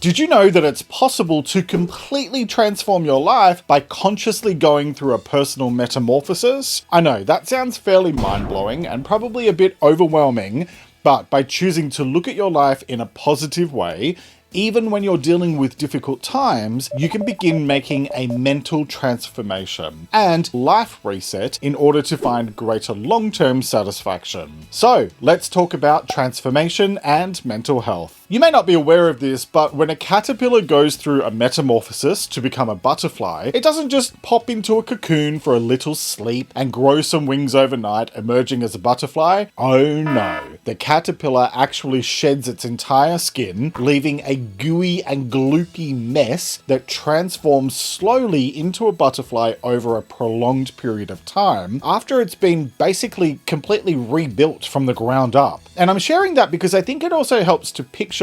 Did you know that it's possible to completely transform your life by consciously going through a personal metamorphosis? I know, that sounds fairly mind-blowing and probably a bit overwhelming, but by choosing to look at your life in a positive way, even when you're dealing with difficult times, you can begin making a mental transformation and life reset in order to find greater long-term satisfaction. So, let's talk about transformation and mental health. You may not be aware of this, but when a caterpillar goes through a metamorphosis to become a butterfly, it doesn't just pop into a cocoon for a little sleep and grow some wings overnight, emerging as a butterfly. Oh no. The caterpillar actually sheds its entire skin, leaving a gooey and gloopy mess that transforms slowly into a butterfly over a prolonged period of time after it's been basically completely rebuilt from the ground up. And I'm sharing that because I think it also helps to picture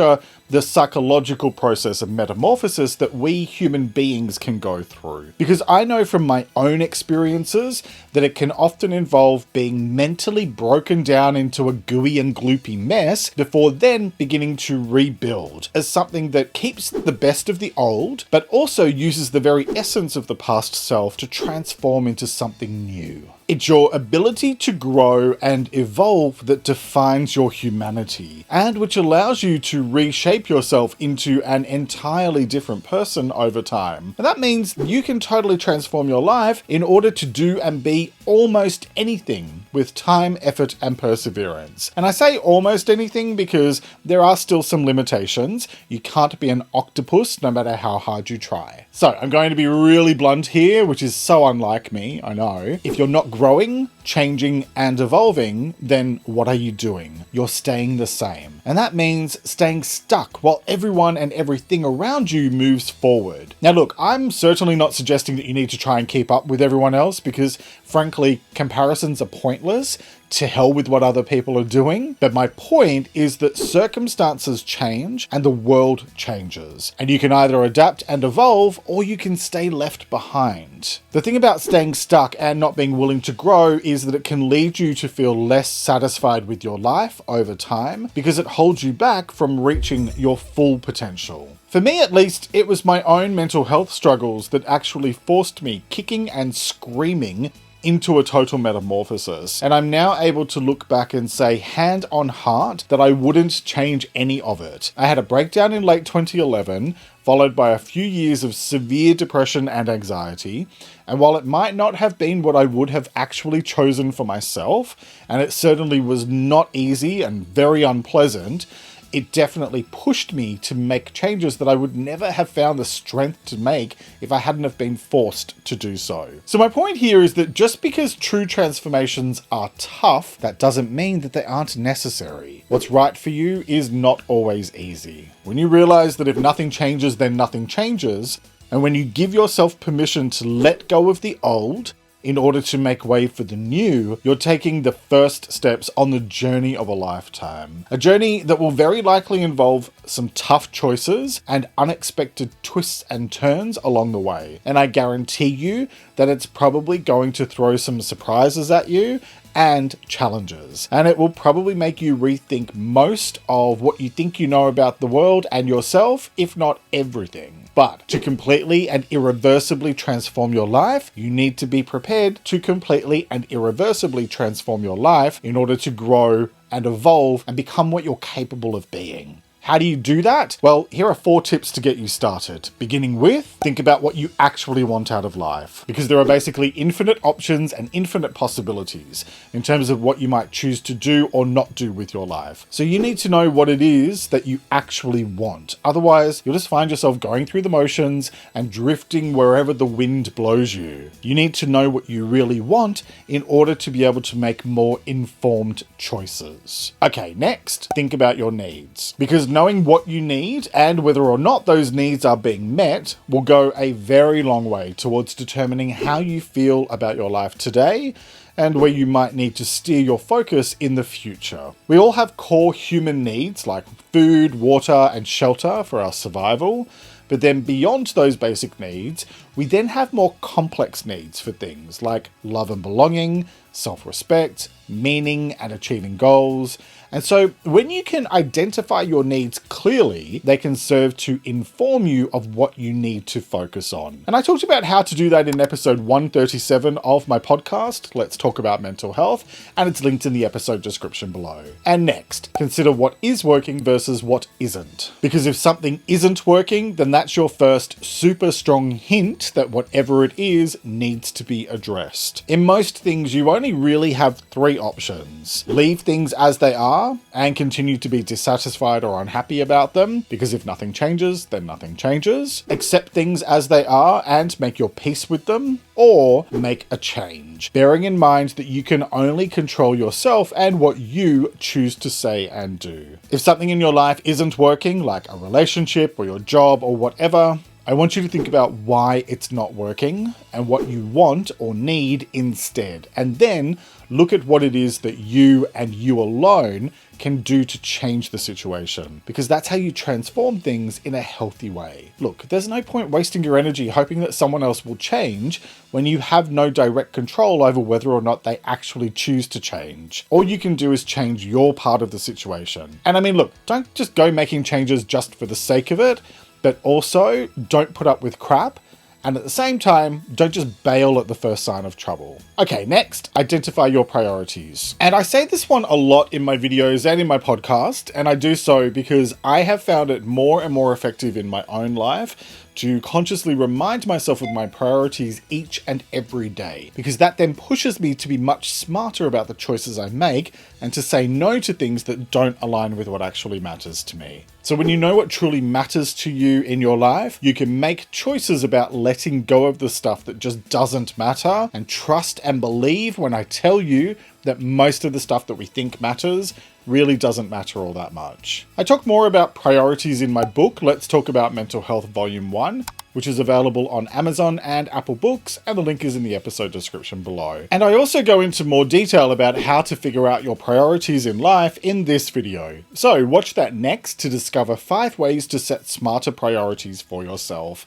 the psychological process of metamorphosis that we human beings can go through. Because I know from my own experiences that it can often involve being mentally broken down into a gooey and gloopy mess before then beginning to rebuild as something that keeps the best of the old, but also uses the very essence of the past self to transform into something new. It's your ability to grow and evolve that defines your humanity, and which allows you to reshape yourself into an entirely different person over time. And that means you can totally transform your life in order to do and be almost anything with time, effort, and perseverance. And I say almost anything because there are still some limitations. You can't be an octopus no matter how hard you try. So I'm going to be really blunt here, which is so unlike me, I know. If you're not growing, changing, and evolving, then what are you doing? You're staying the same. And that means staying stuck while everyone and everything around you moves forward. Now look, I'm certainly not suggesting that you need to try and keep up with everyone else because, frankly, comparisons are pointless. To hell with what other people are doing. But my point is that circumstances change and the world changes. And you can either adapt and evolve or you can stay left behind. The thing about staying stuck and not being willing to grow is that it can lead you to feel less satisfied with your life over time because it holds you back from reaching your full potential. For me at least, it was my own mental health struggles that actually forced me kicking and screaming into a total metamorphosis. And I'm now able to look back and say hand on heart that I wouldn't change any of it. I had a breakdown in late 2011, followed by a few years of severe depression and anxiety. And while it might not have been what I would have actually chosen for myself, and it certainly was not easy and very unpleasant, it definitely pushed me to make changes that I would never have found the strength to make if I hadn't have been forced to do so. So my point here is that just because true transformations are tough, that doesn't mean that they aren't necessary. What's right for you is not always easy. When you realize that if nothing changes, then nothing changes, and when you give yourself permission to let go of the old, in order to make way for the new, you're taking the first steps on the journey of a lifetime. A journey that will very likely involve some tough choices and unexpected twists and turns along the way. And I guarantee you that it's probably going to throw some surprises at you and challenges. And it will probably make you rethink most of what you think you know about the world and yourself, if not everything. But to completely and irreversibly transform your life, you need to be prepared to completely and irreversibly transform your life in order to grow and evolve and become what you're capable of being. How do you do that? Well, here are 4 tips to get you started. Beginning with, think about what you actually want out of life. Because there are basically infinite options and infinite possibilities in terms of what you might choose to do or not do with your life. So you need to know what it is that you actually want. Otherwise, you'll just find yourself going through the motions and drifting wherever the wind blows you. You need to know what you really want in order to be able to make more informed choices. Okay, next, think about your needs. Because knowing what you need and whether or not those needs are being met will go a very long way towards determining how you feel about your life today and where you might need to steer your focus in the future. We all have core human needs like food, water, and shelter for our survival, but then beyond those basic needs, we then have more complex needs for things like love and belonging, self-respect, meaning and achieving goals, And so when you can identify your needs clearly, they can serve to inform you of what you need to focus on. And I talked about how to do that in episode 137 of my podcast, Let's Talk About Mental Health, and it's linked in the episode description below. And next, consider what is working versus what isn't. Because if something isn't working, then that's your first super strong hint that whatever it is needs to be addressed. In most things, you only really have three options. Leave things as they are and continue to be dissatisfied or unhappy about them, because if nothing changes, then nothing changes. Accept things as they are and make your peace with them, or make a change, bearing in mind that you can only control yourself and what you choose to say and do. If something in your life isn't working, like a relationship or your job or whatever, I want you to think about why it's not working and what you want or need instead. And then look at what it is that you and you alone can do to change the situation, because that's how you transform things in a healthy way. Look, there's no point wasting your energy hoping that someone else will change when you have no direct control over whether or not they actually choose to change. All you can do is change your part of the situation. And I mean, look, don't just go making changes just for the sake of it, but also don't put up with crap. And at the same time, don't just bail at the first sign of trouble. Okay, next, identify your priorities. And I say this one a lot in my videos and in my podcast, and I do so because I have found it more and more effective in my own life to consciously remind myself of my priorities each and every day, because that then pushes me to be much smarter about the choices I make and to say no to things that don't align with what actually matters to me. So when you know what truly matters to you in your life, you can make choices about letting go of the stuff that just doesn't matter, and trust and believe when I tell you that most of the stuff that we think matters really doesn't matter all that much. I talk more about priorities in my book, Let's Talk About Mental Health Volume 1, which is available on Amazon and Apple Books, and the link is in the episode description below. And I also go into more detail about how to figure out your priorities in life in this video. So watch that next to discover 5 ways to set smarter priorities for yourself.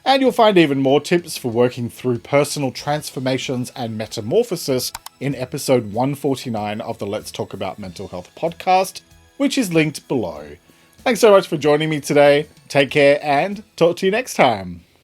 And you'll find even more tips for working through personal transformations and metamorphosis in episode 149 of the Let's Talk About Mental Health podcast, which is linked below. Thanks so much for joining me today. Take care and talk to you next time.